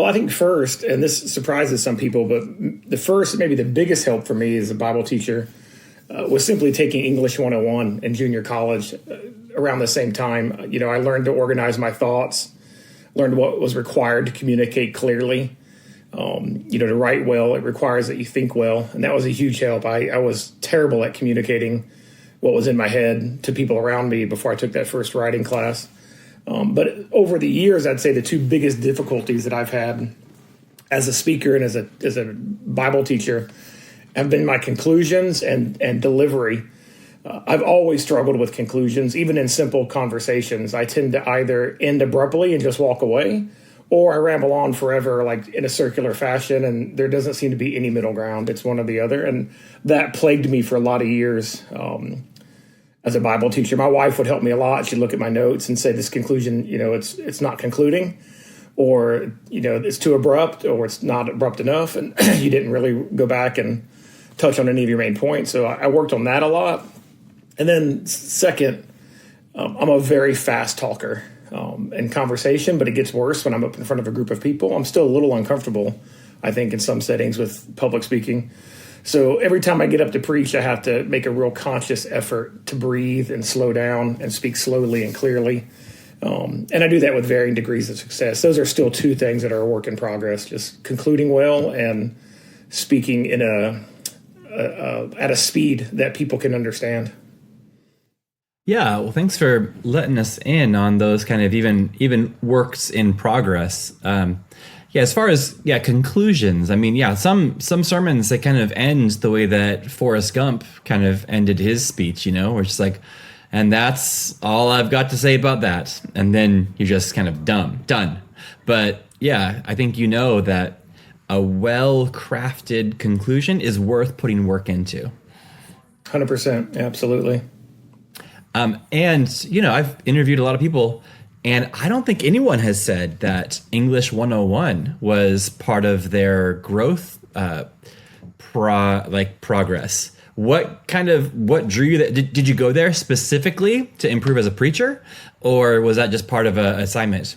Well, I think first, and this surprises some people, but the first, maybe the biggest help for me as a Bible teacher was simply taking English 101 in junior college around the same time. I learned to organize my thoughts, learned what was required to communicate clearly. To write well, it requires that you think well. And that was a huge help. I was terrible at communicating what was in my head to people around me before I took that first writing class. But over the years, I'd say the two biggest difficulties that I've had as a speaker and as a Bible teacher have been my conclusions and delivery. I've always struggled with conclusions, even in simple conversations. I tend to either end abruptly and just walk away, or I ramble on forever, like in a circular fashion, and there doesn't seem to be any middle ground. It's one or the other, and that plagued me for a lot of years as a Bible teacher. My wife would help me a lot. She'd look at my notes and say, this conclusion, it's not concluding, or, it's too abrupt, or it's not abrupt enough, and you didn't really go back and touch on any of your main points. So I worked on that a lot. And then second, I'm a very fast talker in conversation, but it gets worse when I'm up in front of a group of people. I'm still a little uncomfortable, I think, in some settings with public speaking. So every time I get up to preach, I have to make a real conscious effort to breathe and slow down and speak slowly and clearly. And I do that with varying degrees of success. Those are still two things that are a work in progress, just concluding well and speaking in at a speed that people can understand. Yeah, well, thanks for letting us in on those kind of even works in progress. As far as conclusions, I mean, some sermons, they kind of end the way that Forrest Gump kind of ended his speech, where it's like, and that's all I've got to say about that. And then you're just kind of done. But yeah, I think that a well-crafted conclusion is worth putting work into. 100%, absolutely. And I've interviewed a lot of people, and I don't think anyone has said that English 101 was part of their growth progress. What drew you that? Did you go there specifically to improve as a preacher, or was that just part of an assignment?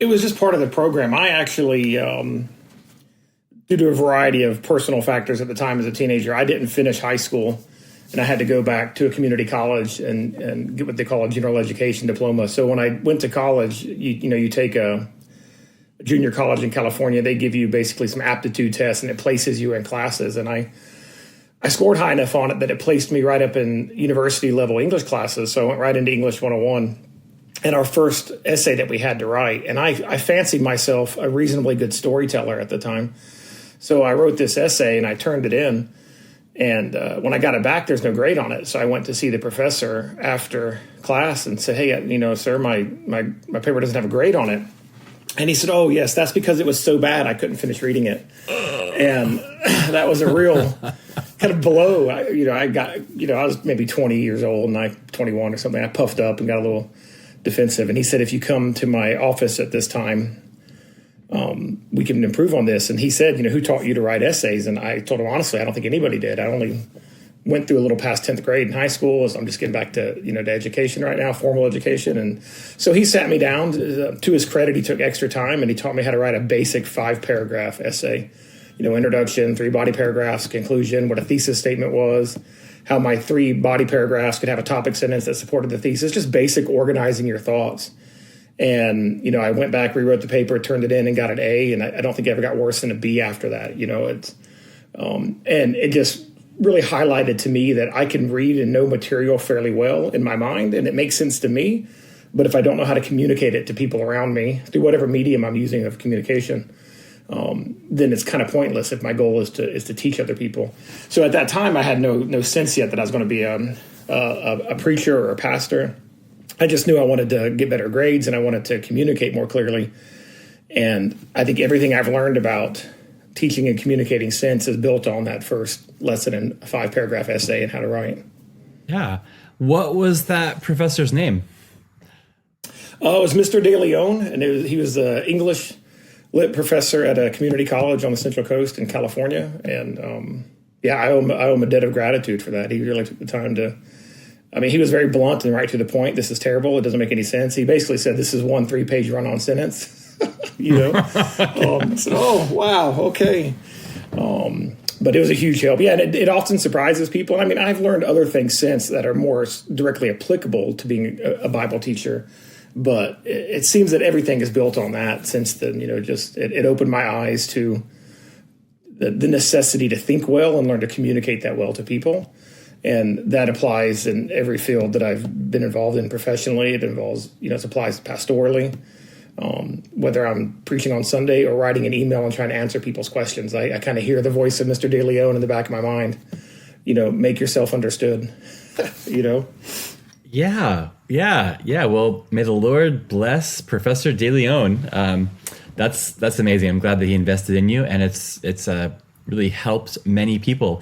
It was just part of the program. I actually, due to a variety of personal factors at the time as a teenager, I didn't finish high school, and I had to go back to a community college and get what they call a general education diploma. So when I went to college, you take a junior college in California, they give you basically some aptitude tests, and it places you in classes. And I scored high enough on it that it placed me right up in university level English classes. So I went right into English 101. And our first essay that we had to write, and I fancied myself a reasonably good storyteller at the time. So I wrote this essay and I turned it in. And when I got it back, there's no grade on it. So I went to see the professor after class and said, hey, sir, my paper doesn't have a grade on it. And he said, oh, yes, that's because it was so bad I couldn't finish reading it. And that was a real kind of blow. I was maybe 20 years old and 21 or something. I puffed up and got a little defensive. And he said, if you come to my office at this time, we can improve on this. And he said, who taught you to write essays? And I told him, honestly, I don't think anybody did. I only went through a little past 10th grade in high school. So I'm just getting back to, to education right now, formal education. And so he sat me down. To his credit, he took extra time and he taught me how to write a basic 5-paragraph essay. Introduction, 3 body paragraphs, conclusion, what a thesis statement was, how my 3 body paragraphs could have a topic sentence that supported the thesis, just basic organizing your thoughts. And, I went back, rewrote the paper, turned it in and got an A. And I don't think I ever got worse than a B after that. And it just really highlighted to me that I can read and know material fairly well in my mind, and it makes sense to me. But if I don't know how to communicate it to people around me through whatever medium I'm using of communication, then it's kind of pointless if my goal is to teach other people. So at that time, I had no sense yet that I was going to be a preacher or a pastor. I just knew I wanted to get better grades and I wanted to communicate more clearly. And I think everything I've learned about teaching and communicating since is built on that first lesson in a 5-paragraph essay and how to write. Yeah. What was that professor's name? It was Mr. De Leon, and he was an English lit professor at a community college on the Central Coast in California. And I owe him a debt of gratitude for that. He really took the time to, he was very blunt and right to the point. This is terrible. It doesn't make any sense. He basically said, this is one 3-page run-on sentence. I said, oh, wow, okay. But it was a huge help. Yeah, and it often surprises people. I mean, I've learned other things since that are more directly applicable to being a Bible teacher. But it seems that everything is built on that since then. It opened my eyes to the necessity to think well and learn to communicate that well to people. And that applies in every field that I've been involved in professionally. It involves, it applies pastorally. Whether I'm preaching on Sunday or writing an email and trying to answer people's questions, I kind of hear the voice of Mr. De Leon in the back of my mind. Make yourself understood. Yeah. Well, may the Lord bless Professor De Leon. That's amazing. I'm glad that he invested in you, and it's really helped many people.